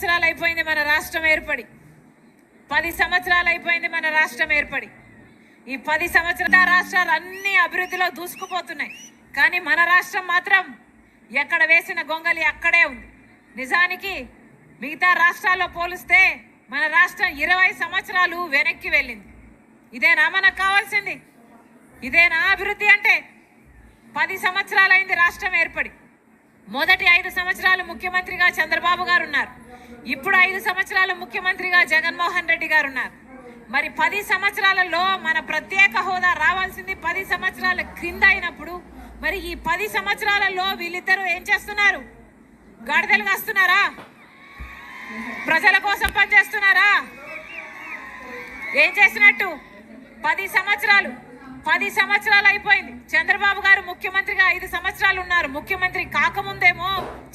సంవత్సరాలు అయిపోయింది మన రాష్ట్రం ఏర్పడి. 10 సంవత్సరాలు అయిపోయింది మన రాష్ట్రం ఏర్పడి. ఈ 10 సంవత్సరాల రాష్ట్రాలు అన్ని అభివృద్ధిలో దూసుకుపోతున్నాయి. కానీ మన రాష్ట్రం మాత్రం ఎక్కడ వేసిన గొంగలి అక్కడే ఉంది. నిజానికి మిగతా రాష్ట్రాల్లో పోలిస్తే మన రాష్ట్రం 20 సంవత్సరాలు వెనక్కి వెళ్ళింది. ఇదేనా మనకు కావాల్సింది? ఇదేనా అభివృద్ధి అంటే? 10 సంవత్సరాలైంది రాష్ట్రం ఏర్పడి. మొదటి 5 సంవత్సరాలు ముఖ్యమంత్రిగా చంద్రబాబు గారు ఉన్నారు. ఇప్పుడు 5 సంవత్సరాలు ముఖ్యమంత్రిగా జగన్మోహన్ రెడ్డి గారు ఉన్నారు. మరి 10 సంవత్సరాలలో మన ప్రత్యేక హోదా రావాల్సింది 10 సంవత్సరాల క్రింద అయినప్పుడు మరి ఈ 10 సంవత్సరాలలో వీళ్ళిద్దరూ ఏం చేస్తున్నారు? గాడిదలు కాస్తున్నారా? ప్రజల కోసం పనిచేస్తున్నారా? ఏం చేసినట్టు? 10 సంవత్సరాలు అయిపోయింది. చంద్రబాబు గారు ముఖ్యమంత్రిగా 5 సంవత్సరాలు ఉన్నారు. ముఖ్యమంత్రి కాకముందేమో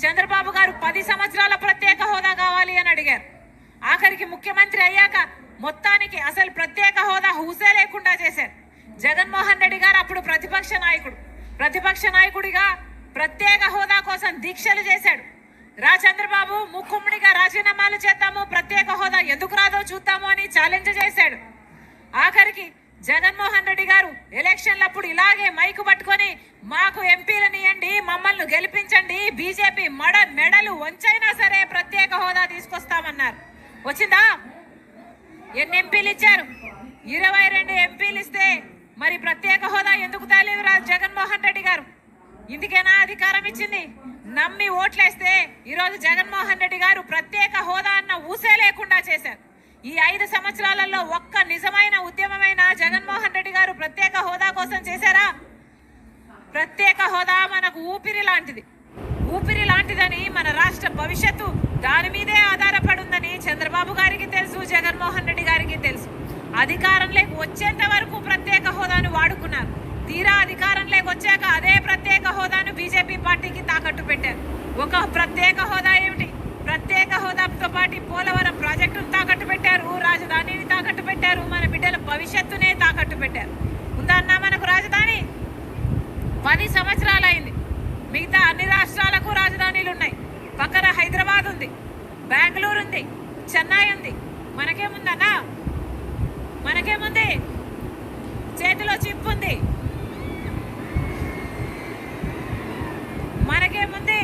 చంద్రబాబు గారు 10 సంవత్సరాల ప్రత్యేక హోదా కావాలి అని అడిగారు. ఆఖరికి ముఖ్యమంత్రి అయ్యాక మొత్తానికి అసలు ప్రత్యేక హోదా హూసే లేకుండా చేశారు. జగన్మోహన్ రెడ్డి గారు అప్పుడు ప్రతిపక్ష నాయకుడిగా ప్రత్యేక హోదా కోసం దీక్షలు చేశాడు. చంద్రబాబు ముఖ్యమంత్రిగా రాజీనామాలు చేద్దాము, ప్రత్యేక హోదా ఎందుకు రాదో చూద్దాము అని ఛాలెంజ్ చేశాడు. ఆఖరికి జగన్మోహన్ రెడ్డి గారు ఎలక్షన్లప్పుడు ఇలాగే మైకు పట్టుకొని మాకు ఎంపీలను ఇవ్వండి, మమ్మల్ని గెలిపించండి, బీజేపీ మెడలు వంచైనా సరే ప్రత్యేక హోదా తీసుకొస్తామన్నారు. వచ్చిందా? ఎన్ని ఎంపీలు ఇచ్చారు? 22 ఎంపీలు ఇస్తే మరి ప్రత్యేక హోదా ఎందుకు తేలేదు జగన్మోహన్ రెడ్డి గారు? ఇందుకేనా అధికారం ఇచ్చింది? నమ్మి ఓట్లేస్తే ఈరోజు జగన్మోహన్ రెడ్డి గారు ప్రత్యేక హోదా అన్న ఊసే లేకుండా చేశారు. ఈ 5 సంవత్సరాలలో ఒక్క నిజమైన ఉద్యమమైన జగన్మోహన్ రెడ్డి గారు ప్రత్యేక హోదా కోసం చేశారా? ప్రత్యేక హోదా మనకు ఊపిరి లాంటిదని, మన రాష్ట్ర భవిష్యత్తు దాని మీదే ఆధారపడి ఉందని చంద్రబాబు గారికి తెలుసు, జగన్మోహన్ రెడ్డి గారికి తెలుసు. అధికారంలోకి వచ్చేంత వరకు ప్రత్యేక హోదాను వాడుకున్నారు. తీరా అధికారంలోకి వచ్చాక అదే ప్రత్యేక హోదాను బీజేపీ పార్టీకి తాకట్టు పెట్టారు. ఒక ప్రత్యేక హోదా ఏమిటి? ప్రత్యేక హోదాతో పాటు పోలవరం ప్రాజెక్టును తాకట్టు పెట్టారు, రాజధానిని తాకట్టు పెట్టారు, మన బిడ్డల భవిష్యత్తునే తాకట్టు పెట్టారు. ఉందన్నా మనకు రాజధాని? 10 సంవత్సరాలు అయింది. మిగతా అన్ని రాష్ట్రాలకు రాజధానిలు ఉన్నాయి. పక్కన హైదరాబాద్ ఉంది, బెంగళూరు ఉంది, చెన్నై ఉంది. మనకేముందన్నా? మనకేముంది? చేతిలో చిప్ ఉంది. మనకేముంది?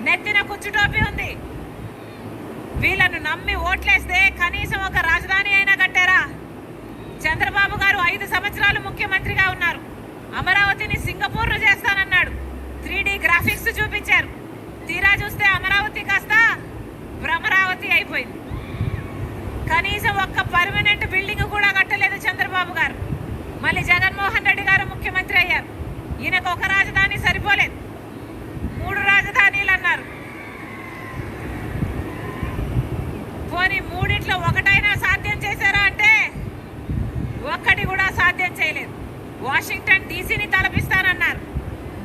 నెత్తిన కుచ్చుటోపి ఉంది. వీళ్ళను నమ్మి ఓట్లేస్తే కనీసం ఒక రాజధాని అయినా కట్టారా? చంద్రబాబు గారు 5 సంవత్సరాలు ముఖ్యమంత్రిగా ఉన్నారు. అమరావతిని సింగపూర్ చేస్తానన్నాడు. 3D గ్రాఫిక్స్ చూపించారు. తీరా చూస్తే అమరావతి కాస్త భ్రమరావతి అయిపోయింది. కనీసం ఒక్క పర్మనెంట్ బిల్డింగ్ కూడా కట్టలేదు చంద్రబాబు గారు. మళ్ళీ జగన్మోహన్ రెడ్డి గారు ముఖ్యమంత్రి అయ్యారు. ఈయనకు ఒక రాజధాని సరిపోలేదు, 3 రాజధానీలు అన్నారు. పోనీ 3 ఒకటైనా సాధ్యం చేశారా అంటే ఒక్కటి కూడా సాధ్యం చేయలేదు. వాషింగ్టన్ డీసీని తలపిస్తారన్నారు,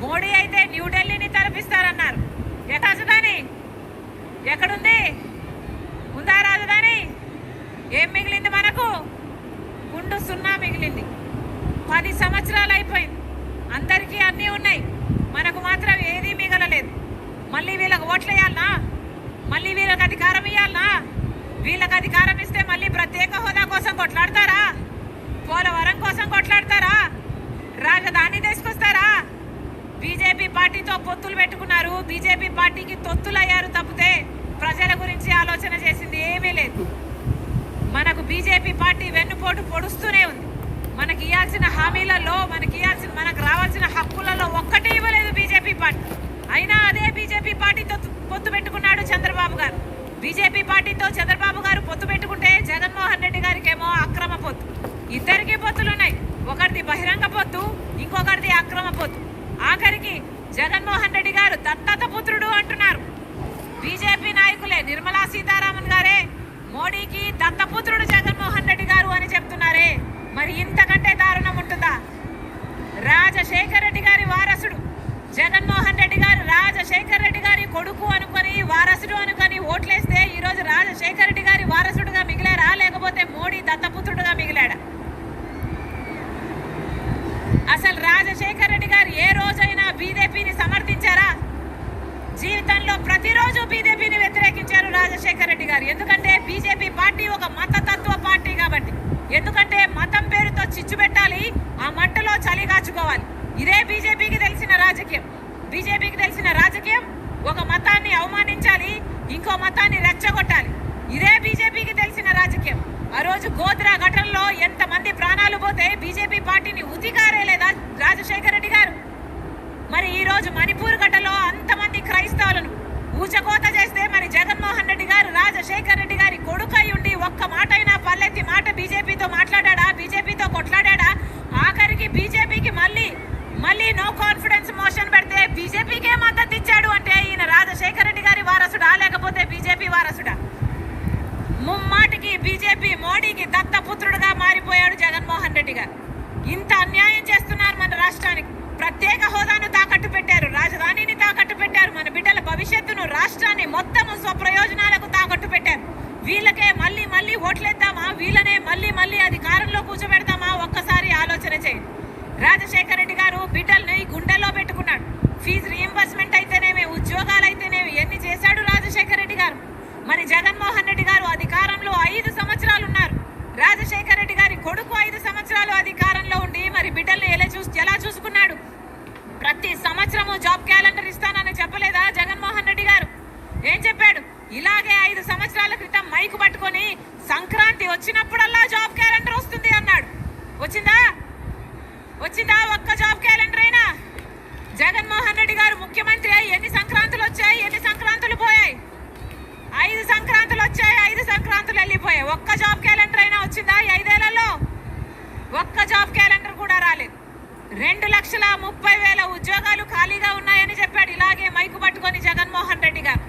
మోడీ అయితే న్యూఢిల్లీని తలపిస్తారన్నారు. రాజధాని ఎక్కడుంది? ఉందా రాజధాని? ఏం మిగిలింది మనకు? గుండు సున్నా మిగిలింది. 10 సంవత్సరాలు అయిపోయింది. అందరికీ అన్నీ ఉన్నాయి, మనకు మాత్రం ఏదీ మిగలలేదు. మళ్ళీ వీళ్ళకి ఓట్లేయాలనా? మళ్ళీ వీళ్ళకి అధికారం ఇవ్వాలనా? వీళ్ళకి అధికారం ఇస్తే మళ్ళీ ప్రత్యేక హోదా కోసం కొట్లాడతారా? పోలవరం కోసం కొట్లాడతారా? రాజధాని తీసుకొస్తారా? బీజేపీ పార్టీతో పొత్తులు పెట్టుకున్నారు, బీజేపీ పార్టీకి తొత్తులయ్యారు తప్పితే ప్రజల గురించి ఆలోచన చేసింది ఏమీ లేదు. మనకు బీజేపీ పార్టీ వెన్నుపోటు పొడుస్తూనే ఉంది. మనకి ఇవ్వాల్సిన హామీలలో, మనకు రావాల్సిన హక్కులలో ఒక్కటి ఇవ్వలేదు బీజేపీ పార్టీ. అయినా అదే బీజేపీ పార్టీతో పొత్తు పెట్టుకున్నాడు చంద్రబాబు గారు. బీజేపీ పార్టీతో చంద్రబాబు గారు పొత్తు పెట్టుకుంటే జగన్మోహన్ రెడ్డి గారికి ఏమో అక్రమ పొత్తు. ఇద్దరికి పొత్తులున్నాయి. ఒకరిది బహిరంగ పొత్తు, ఇంకొకరిది అక్రమ పొత్తు. ఆఖరికి జగన్మోహన్ రెడ్డి గారు దత్తత పుత్రుడు అంటున్నారు. బీజేపీ నాయకులే, నిర్మలా సీతారామన్ గారే మోడీకి దత్తపుత్రుడు జగన్మోహన్ రెడ్డి గారు అని చెప్తున్నారే. మరి ఇంతకంటే దారుణం ఉంటుందా? రాజశేఖర రెడ్డి గారి వారసుడు జగన్మోహన్ రెడ్డి గారు రాజశేఖర రెడ్డి గారి కొడుకు అనుకొని, వారసుడు అనుకొని ఓట్లేస్తే ఈరోజు రాజశేఖర రెడ్డి గారి వారసుడుగా మిగిలారా, లేకపోతే మోడీ దత్తపుత్రుడుగా మిగిలాడా? అసలు రాజశేఖర రెడ్డి గారు ఏ రోజైనా బీజేపీని సమర్థించారా? జీవితంలో గతంలో ప్రతిరోజు బీజేపీని వ్యతిరేకించారు రాజశేఖర రెడ్డి గారు. ఎందుకంటే బీజేపీ పార్టీ ఒక మతతత్వ పార్టీ కాబట్టి. ఎందుకంటే మతం పేరుతో చిచ్చు పెట్టాలి, ఆ మంటలో చలి కాచుకోవాలి. ఇదే బీజేపీకి తెలిసిన రాజకీయం. బీజేపీకి తెలిసిన రాజకీయం ఒక మతాన్ని అవమానించాలి, ఇంకో మతాన్ని రెచ్చగొట్టాలి. ఇదే బీజేపీకి తెలిసిన రాజకీయం. ఆ రోజు గోద్రా ఘటనలో ఎంతమంది ప్రాణాలు పోతే బీజేపీ పార్టీని ఉతికారేలేదా రాజశేఖర రెడ్డి గారు? మరి ఈ రోజు మణిపూర్ ఘటనలో అంతమంది క్రైస్తవులను ఊచకోత చేస్తే మరి జగన్మోహన్ రెడ్డి గారు రాజశేఖర రెడ్డి గారి కొడుకై ఉండి ఒక్క మాట అయినా పల్లెత్తి మాట బీజేపీతో మాట్లాడా? బీజేపీతో కొట్లాడా? ఆఖరికి బీజేపీకి మళ్ళీ నో కాన్ఫిడెన్స్ మోషన్ పెడితే బీజేపీకే మద్దతు ఇచ్చాడు అంటే ఈయన రాజశేఖర రెడ్డి గారి వారసుడా లేకపోతే బీజేపీ వారసుడా? ముమ్మాటికి బీజేపీ మోడీకి దత్తపుత్రుడుగా మారిపోయాడు జగన్మోహన్ రెడ్డి గారు. ఇంత అన్యాయం చేస్తున్నారు మన రాష్ట్రానికి. ప్రత్యేక హోదాను తాకట్టు పెట్టారు, రాజధానిని తాకట్టు పెట్టారు, మన బిడ్డల భవిష్యత్తును రాష్ట్రాన్ని మొత్తం స్వప్రయోజనాలకు తాకట్టు పెట్టారు. వీళ్ళకే మళ్ళీ ఓట్లేద్దామా? వీళ్ళనే మళ్ళీ అధికారంలో కూర్చోబెడతామా? ఒక్కసారి ఆలోచన చేయండి. రాజశేఖర రెడ్డి గారు బిడ్డల్ని గుండెల్లో పెట్టుకున్నాడు. ఫీజు రీయింబర్స్మెంట్ అయితేనేమి, ఉద్యోగాలు అయితేనేమి ఎన్ని చేశాడు రాజశేఖర రెడ్డి గారు. మరి జగన్మోహన్ రెడ్డి గారు అధికారంలో 5 సంవత్సరాలు ఉన్నారు. రాజశేఖర రెడ్డి గారి కొడుకు 5 సంవత్సరాలు అధికారంలో ఉండి మరి బిడ్డల్ని ఎలా చూసుకున్నాడు? ప్రతి సంవత్సరము జాబ్ క్యాలెండర్ ఇస్తానని చెప్పలేదా జగన్మోహన్ రెడ్డి గారు? ఏం చెప్పాడు? ఇలాగే 5 సంవత్సరాల క్రితం మైకు పట్టుకొని సంక్రాంతి వచ్చినప్పుడల్లా జాబ్ క్యాలెండర్ వస్తుంది అన్నాడు. వచ్చిందా? ఒక్క జాబ్ క్యాలెండర్ అయినా? జగన్మోహన్ రెడ్డి గారు ముఖ్యమంత్రి అయి ఎన్ని సంక్రాంతులు వచ్చాయి, ఎన్ని సంక్రాంతులు పోయాయి? 5 సంక్రాంతులు వచ్చాయి, 5 సంక్రాంతులు వెళ్ళిపోయాయి. ఒక్క జాబ్ క్యాలెండర్ అయినా వచ్చిందా ఈ 5 ఏళ్లలో? ఒక్క జాబ్ క్యాలెండర్ కూడా రాలేదు. 2,30,000 ఉద్యోగాలు ఖాళీగా ఉన్నాయని చెప్పాడు ఇలాగే మైకు పట్టుకొని జగన్మోహన్ రెడ్డి గారు.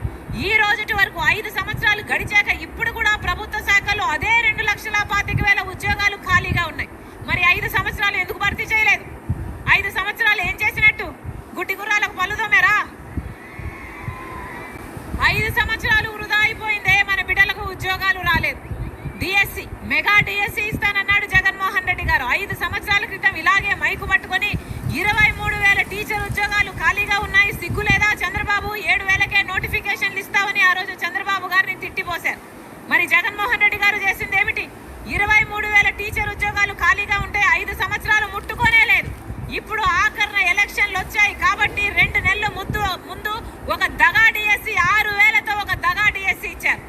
ఈ రోజుటి వరకు 5 సంవత్సరాలు గడిచాక ఇప్పుడు కూడా ప్రభుత్వ శాఖలో అదే 2,25,000 ఉద్యోగాలు ఖాళీగా ఉన్నాయి. మరి 5 సంవత్సరాలు ఎందుకు భర్తీ చేయలేదు? 5 సంవత్సరాలు ఏం చేసినట్టు? గుడ్డి గుర్రాలకు పళ్ళు తోమారా? 5 సంవత్సరాలు వృధా అయిపోయిందే, మన బిడ్డలకు ఉద్యోగాలు రాలేదు. డిఎస్సి, మెగా డిఎస్సి ఇస్తానన్నాడు జగన్మోహన్ రెడ్డి గారు. 5 సంవత్సరాల క్రితం ఇలాగే మైకు పట్టుకొని 23,000 టీచర్ ఉద్యోగాలు ఖాళీగా ఉన్నాయి. సిగ్గు లేదా చంద్రబాబు? 7,000కే నోటిఫికేషన్లు ఇస్తామని ఆ రోజు చంద్రబాబు గారిని తిట్టిపోశారు. మరి జగన్మోహన్ రెడ్డి గారు చేసింది ఏమిటి? 23,000 టీచర్ ఉద్యోగాలు ఖాళీగా ఉంటే 5 సంవత్సరాలు ముట్టుకోనే లేదు. ఇప్పుడు ఆఖరణ ఎలక్షన్లు వచ్చాయి కాబట్టి 2 నెలల ముందు ఒక దగా డిఎస్సి 6,000తో ఒక దగా డిఎస్సి ఇచ్చారు.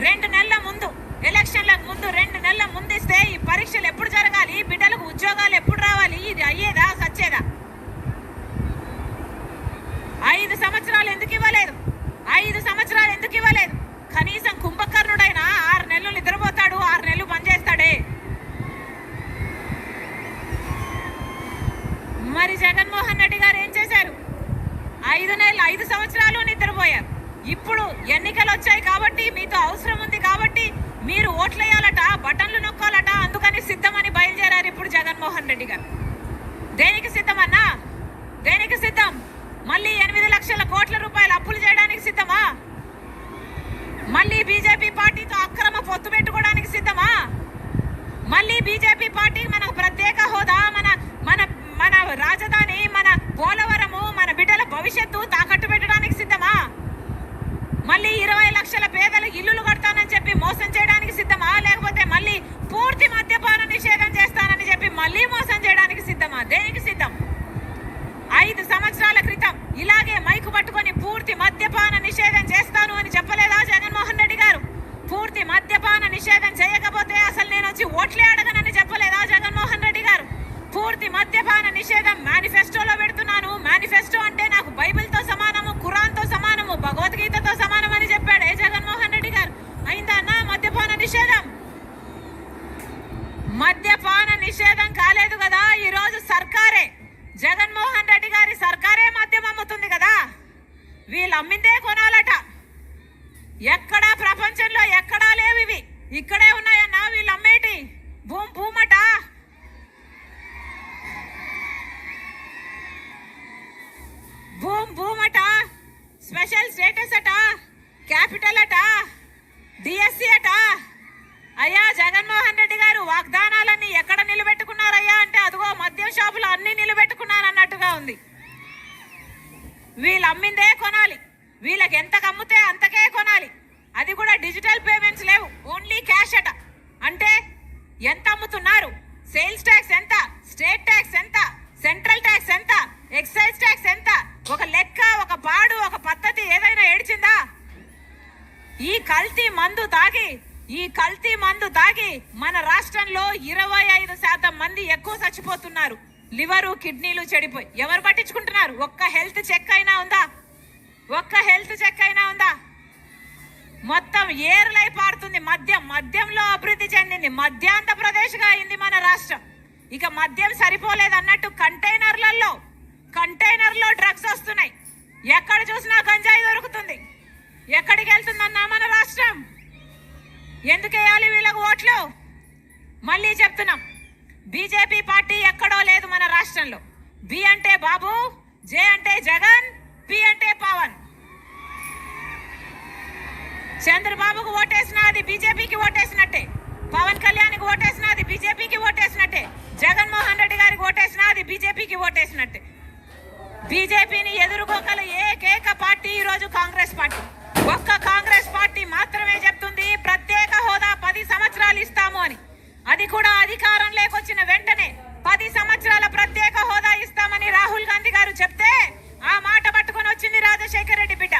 2 నెలల ముందు, ఎలక్షన్లకు ముందు 2 నెలల ముందు ఇస్తే ఈ పరీక్షలు ఎప్పుడు జరగాలి? బిడ్డలకు ఉద్యోగాలు ఎప్పుడు రావాలి? ఇది అయ్యేదా సచ్చేదా? 5 సంవత్సరాలు ఎందుకు ఇవ్వలేదు? 5 సంవత్సరాలు ఎందుకు ఇవ్వలేదు? కనీసం కుంభకర్ణుడైనా 6 నెలలు నిద్రపోతాడు, 6 నెలలు పనిచేస్తాడే. మరి జగన్మోహన్ రెడ్డి గారు ఏం చేశారు? 5 సంవత్సరాలు నిద్రపోయారు. ఇప్పుడు ఎన్నికలు వచ్చాయి కాబట్టి, మీతో అవసరం ఉంది కాబట్టి మీరు ఓట్లేయాలట, బటన్లు నొక్కాలట, అందుకని సిద్ధమని బయలుదేరారు ఇప్పుడు జగన్మోహన్ రెడ్డి గారు. దేనికి సిద్ధమన్నా? దేనికి సిద్ధం? మళ్ళీ 8 లక్షల కోట్ల రూపాయలు అప్పులు చేయడానికి సిద్ధమా? మళ్ళీ బీజేపీ పార్టీతో అక్రమ పొత్తు పెట్టుకోవడానికి సిద్ధమా? మళ్ళీ బీజేపీ పార్టీ మనకు ప్రత్యేక హోదా, మన రాజధాని, మన పోలవరము, మన బిడ్డల భవిష్యత్తు తాకట్టు పెట్టడానికి సిద్ధమా? మళ్ళీ 20 లక్షల పేదలకు ఇల్లులు కడతానని చెప్పి మోసం చేయడానికి సిద్ధమా? లేకపోతే మళ్ళీ పూర్తి మద్యపాన నిషేధం చేస్తానని చెప్పి మళ్ళీ మోసం చేయడానికి సిద్ధమా? దేనికి సిద్ధం? 5 సంవత్సరాల క్రితం ఇలాగే మైకు పట్టుకొని పూర్తి మద్యపాన నిషేధం చేస్తాను అని చెప్పలేదా జగన్మోహన్ రెడ్డి గారు? పూర్తి మద్యపాన నిషేధం చేయకపోతే అసలు నేను వచ్చి ఓట్లే అడగనని చెప్పలేదా జగన్మోహన్ రెడ్డి గారు? పూర్తి మద్యపాన నిషేధం మేనిఫెస్టోలో పెడుతున్నాను. మేనిఫెస్టో అంటే నాకు బైబిల్తో సమానము, ఖురాన్తో సమానము, భగవద్గీతతో సమానం అని చెప్పాడే జగన్మోహన్ రెడ్డి గారు. అయిందన్నా మద్యపాన నిషేధం? మద్యపాన నిషేధం కాలేదు కదా. ఈ రోజు సర్కారే, జగన్మోహన్ రెడ్డి గారి సర్కారే మద్యం అమ్ముతుంది కదా. వీళ్ళు అమ్మిందే కొనాలట. ఎక్కడా ప్రపంచంలో ఎక్కడా లేవు ఇవి, ఇక్కడే ఉన్నాయన్నా వీళ్ళు అమ్మేటి. భూమట, భూమట, స్పెషల్ స్టేటస్ అట, క్యాపిటల్ అట, డిఎస్సి అట. అయ్యా జగన్మోహన్ రెడ్డి గారు వాగ్దానాలన్నీ ఎక్కడ నిలబెట్టుకున్నారయ్యా అంటే అదిగో మద్యం షాపులు అన్ని నిలబెట్టుకున్నారు అన్నట్టుగా ఉంది. వీళ్ళు అమ్మిందే కొనాలి, వీళ్ళకి ఎంత కమ్ముతే అంతకే కొనాలి. అది కూడా డిజిటల్ పేమెంట్స్ లేవు, ఓన్లీ క్యాష్ అట. అంటే ఎంత అమ్ముతున్నారు, సేల్స్ ట్యాక్స్ ఎంత, స్టేట్ ట్యాక్స్ ఎంత, సెంట్రల్ ట్యాక్స్ ఎంత, ఎక్సైజ్ ట్యాక్స్ ఎంత, ఒక లెక్క, ఒక పాడు, ఒక పద్ధతి ఏదైనా ఏడ్చిందా? ఈ కల్తీ మందు తాగి మన రాష్ట్రంలో 25% మంది ఎక్కువ చచ్చిపోతున్నారు. లివరు, కిడ్నీలు చెడిపోయి. ఎవరు పట్టించుకుంటున్నారు? ఒక్క హెల్త్ చెక్ అయినా ఉందా? మొత్తం ఏర్లై పారుతుంది. మద్యంలో అభివృద్ధి చెందింది. మధ్యాంధ్రప్రదేశ్గా అయింది మన రాష్ట్రం. ఇక మద్యం సరిపోలేదన్నట్టు కంటైనర్లో డ్రగ్స్ వస్తున్నాయి. ఎక్కడ చూసినా గంజాయి దొరుకుతుంది. ఎక్కడికి వెళ్తుందన్నా మన రాష్ట్రం? ఎందుకు వేయాలి వీళ్ళకు ఓట్లు? మళ్ళీ చెప్తున్నాం, బీజేపీ పార్టీ ఎక్కడో లేదు మన రాష్ట్రంలో. బి అంటే బాబు, జే అంటే జగన్, పి అంటే పవన్. చంద్రబాబుకు ఓటేసినా అది బీజేపీకి ఓటేసినట్టే, పవన్ కళ్యాణ్కి ఓటేసినా అది బీజేపీకి ఓటేసినట్టే, జగన్మోహన్ రెడ్డి గారికి ఓటేసినా అది బీజేపీకి ఓటేసినట్టే. బీజేపీని ఎదుర్కోగల ఏకైక పార్టీ ఈరోజు కాంగ్రెస్ పార్టీ. ఒక్క కాంగ్రెస్ పార్టీ మాత్రమే చెప్తుంది ప్రత్యేక హోదా 10 సంవత్సరాలు ఇస్తాము అని. అది కూడా అధికారం లేకొచ్చిన వెంటనే 10 సంవత్సరాల ప్రత్యేక హోదా ఇస్తామని రాహుల్ గాంధీ గారు చెప్తే ఆ మాట పట్టుకొని వచ్చింది రాజశేఖర రెడ్డి బిడ్డ.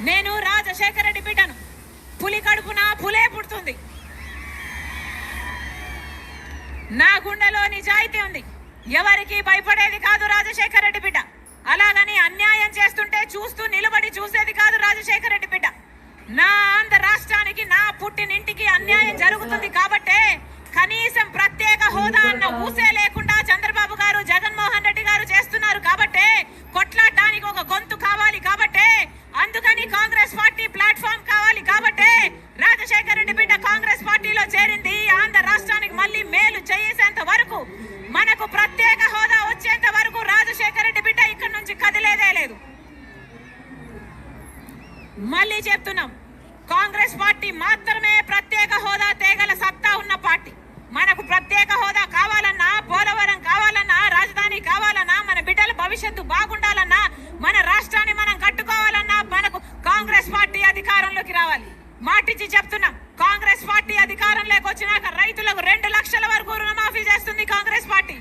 నేను రాజశేఖర రెడ్డి బిడ్డను. పులి కడుపున పులే పుడుతుంది. నా గుండెలో నిజాయితీ ఉంది. ఎవరికి భయపడేది కాదు రాజశేఖర రెడ్డి బిడ్డ. అలాగని అన్యాయం చేస్తుంటే చూస్తూ నిలబడి చూసేది కాదు రాజశేఖర రెడ్డి బిడ్డ. నా ఆంధ్ర రాష్ట్రానికి, నా పుట్టినింటికి అన్యాయం జరుగుతుంది కాబట్టే కనీసం ప్రత్యేక హోదా అన్న ఊసే లేకుండా చంద్రబాబు గారు, జగన్మోహన్ రెడ్డి గారు చేస్తున్నారు కాబట్టే, కొట్లాడడానికి ఒక గొంతు కావాలి కాబట్టే, అందుకని కాంగ్రెస్ పార్టీ ప్లాట్ఫామ్ కావాలి కాబట్టే రాజశేఖర రెడ్డి బిడ్డ కాంగ్రెస్ పార్టీలో చేరింది. ఆంధ్ర రాష్ట్రానికి మళ్ళీ మేలు చేసేంత వరకు, మనకు ప్రత్యేక హోదా వచ్చేంత వరకు రాజశేఖర రెడ్డి బిడ్డ ఇక్కడి నుంచి కదిలేదే లేదు. మళ్ళీ చెప్తున్నాం, కాంగ్రెస్ పార్టీ మాత్రమే ప్రత్యేక హోదా తేగల సత్తా ఉన్న పార్టీ. మనకు ప్రత్యేక హోదా కావాలన్నా, పోలవరం కావాలన్నా, రాజధాని కావాలన్నా, మన బిడ్డల భవిష్యత్తు బాగుండాలన్నా, మన రాష్ట్రాన్ని మనం కట్టుకోవాలన్నా మనకు కాంగ్రెస్ పార్టీ అధికారంలోకి రావాలి. మాటిచ్చి చెప్తున్నాం, కాంగ్రెస్ పార్టీ అధికారంలోకి వచ్చినాక రైతులకు 2 లక్షల వరకు రుణమాఫీ చేస్తుంది కాంగ్రెస్ పార్టీ.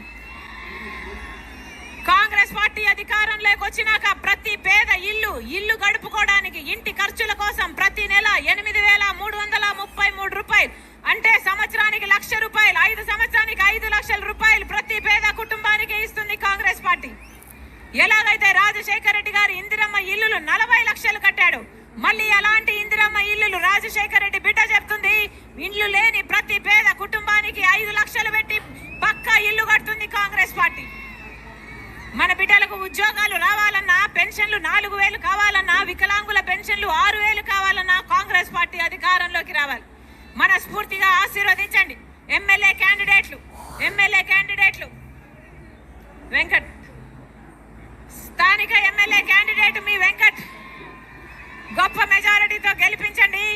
కాంగ్రెస్ పార్టీ అధికారంలోకి వచ్చినాక ప్రతి పేద ఇల్లు గడుపుకోవడానికి, ఇంటి ఖర్చుల కోసం ప్రతి నెల 8,333 రూపాయలు, అంటే సంవత్సరానికి 1,00,000 రూపాయలు, 5 సంవత్సరానికి 5 లక్షల రూపాయలు ప్రతి పేద కుటుంబానికి ఇస్తుంది కాంగ్రెస్ పార్టీ. ఎలాగైతే రాజశేఖర రెడ్డి గారు ఇందిరమ్మ ఇల్లులు 40 లక్షలు కట్టాడు, మళ్ళీ అలాంటి ఇందిరమ్మ ఇల్లులు రాజశేఖర రెడ్డి బిడ్డ చెప్తుంది ఇల్లు లేని ప్రతి పేద కుటుంబానికి 5 లక్షలు పెట్టి పక్కా ఇల్లు కడుతుంది కాంగ్రెస్ పార్టీ. మన బిడ్డలకు ఉద్యోగాలు రావాలన్నా, పెన్షన్లు 4,000 కావాలన్నా, వికలాంగుల పెన్షన్లు 6,000 కావాలన్నా కాంగ్రెస్ పార్టీ అధికారంలోకి రావాలి. మనస్ఫూర్తిగా ఆశీర్వదించండి ఎమ్మెల్యే క్యాండిడేట్లు. వెంకట్, స్థానిక ఎమ్మెల్యే క్యాండిడేట్ మీ వెంకట్, గొప్ప మెజారిటీతో గెలిపించండి.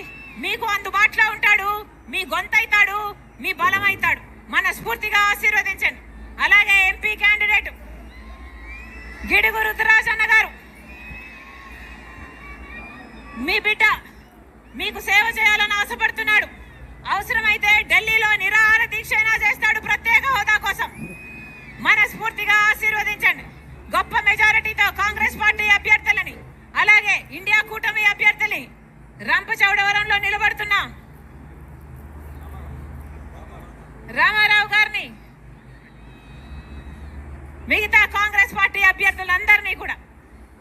మీకు అందుబాటులో ఉంటాడు, మీ గొంతైతాడు, మీ బలం అవుతాడు. మనస్ఫూర్తిగా ఆశీర్వదించండి. అలాగే ఎంపీ క్యాండిడేట్ గిడుగు రుతురాజన్న గారు, మీ బిడ్డ మీకు సేవ చేయాలని ఆశపడుతున్నాడు. అవసరమైతే ఢిల్లీలో నిరాహార దీక్ష అయినా చేస్తాడు ప్రత్యేక హోదా కోసం. మనస్ఫూర్తిగా ఆశీర్వదించండి. గొప్ప మెజారిటీతో కాంగ్రెస్ పార్టీ అభ్యర్థులని, అలాగే ఇండియా కూటమి అభ్యర్థులని రంపచౌడవరంలో నిలబడుతున్నాం రామారావు గారిని, మిగతా కాంగ్రెస్ పార్టీ అభ్యర్థులందరినీ కూడా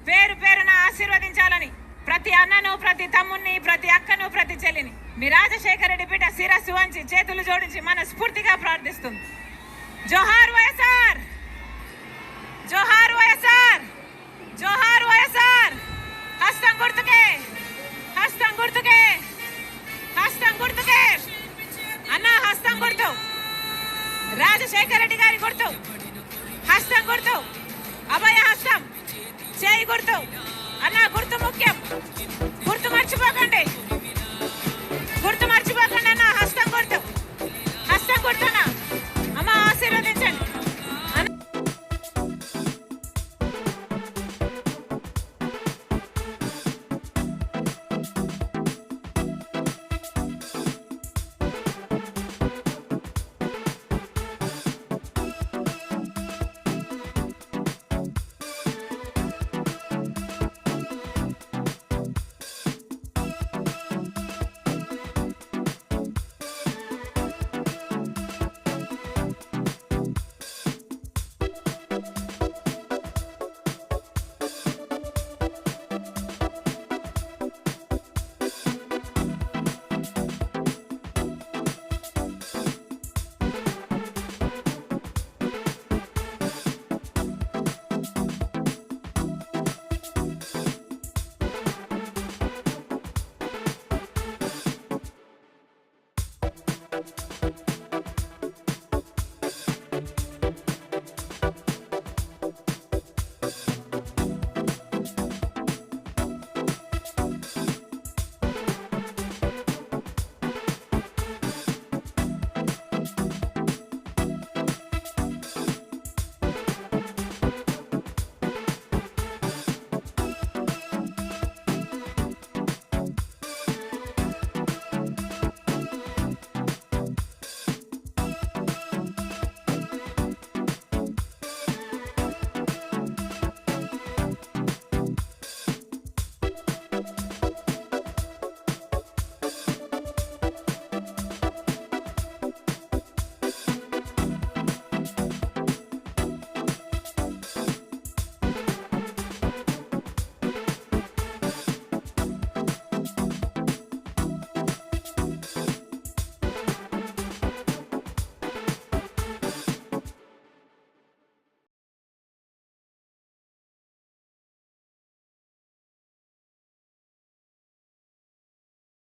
పేరు పేరున ఆశీర్వదించాలని ప్రతి అన్నను, ప్రతి తమ్ముని, ప్రతి అక్కను, ప్రతి చెల్లిని మీ రాజశేఖర రెడ్డి బిడ్డ శిరస్సు వంచి చేతులు జోడించి మనస్ఫూర్తిగా ప్రార్థిస్తుంది. జోహార్ వైఎస్ఆర్, జోహార్ వైఎస్ఆర్, జోహార్ వైఎస్ఆర్. హస్తం గుర్తుకే, హస్తం గుర్తుకే, హస్తం గుర్తుకే అన్న, హస్తం గుర్తు రాజశేఖర రెడ్డి గారి గుర్తు, హస్తం గుర్తు, అభయ హస్తం, చేయి గుర్తు అన్న. గుర్తు ముఖ్యం, గుర్తు మర్చిపోకండి అన్న, హస్తం గుర్తు.